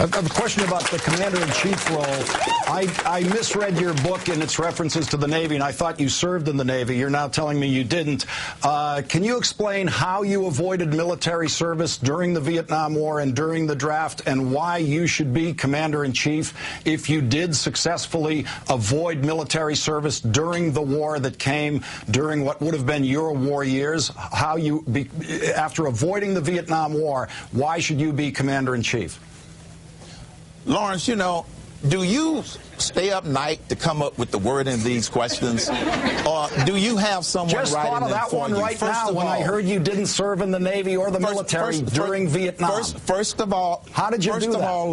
I have a question about the commander-in-chief role. I misread your book and its references to the Navy, and I thought you served in the Navy. You're now telling me you didn't. Can you explain how you avoided military service during the Vietnam War and during the draft, and why you should be commander-in-chief if you did successfully avoid military service during the war that came during what would have been your war years? After avoiding the Vietnam War, why should you be commander-in-chief? Lawrence, you know, do you stay up night to come up with the wording of these questions? Or do you have someone just writing thought of that one right now when I heard you didn't serve in the Navy or the military during Vietnam. First of all, how did you do that? First of all,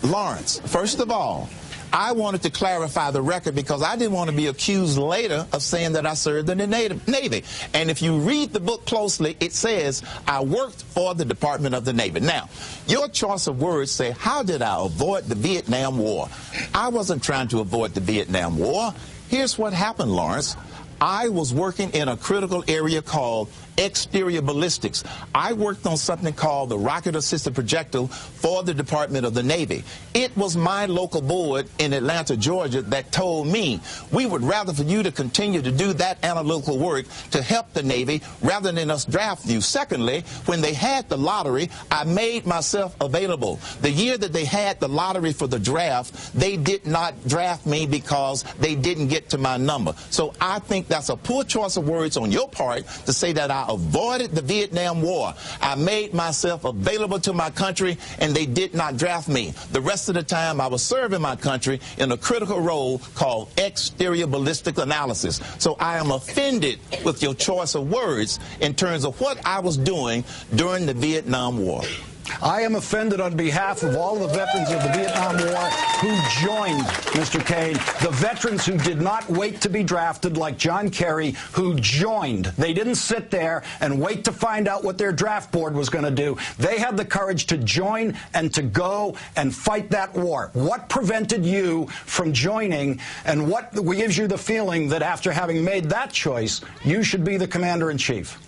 Lawrence, first of all, I wanted to clarify the record because I didn't want to be accused later of saying that I served in the Navy. And if you read the book closely, it says I worked for the Department of the Navy. Now, your choice of words say, how did I avoid the Vietnam War? I wasn't trying to avoid the Vietnam War. Here's what happened, Lawrence. I was working in a critical area called exterior ballistics. I worked on something called the rocket-assisted projectile for the Department of the Navy. It was my local board in Atlanta, Georgia, that told me we would rather for you to continue to do that analytical work to help the Navy rather than us draft you. Secondly, when they had the lottery, I made myself available. The year that they had the lottery for the draft, they did not draft me because they didn't get to my number. So I think that's a poor choice of words on your part to say that I avoided the Vietnam War. I made myself available to my country, and they did not draft me. The rest of the time, I was serving my country in a critical role called exterior ballistic analysis. So I am offended with your choice of words in terms of what I was doing during the Vietnam War. I am offended on behalf of all the veterans of the Vietnam War who joined, Mr. Cain, the veterans who did not wait to be drafted like John Kerry, who joined. They didn't sit there and wait to find out what their draft board was going to do. They had the courage to join and to go and fight that war. What prevented you from joining, and what gives you the feeling that after having made that choice, you should be the commander-in-chief?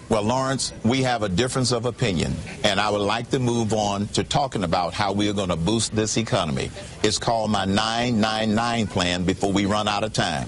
Well, Lawrence, we have a difference of opinion, and I would like to move on to talking about how we are going to boost this economy. It's called my 999 plan before we run out of time.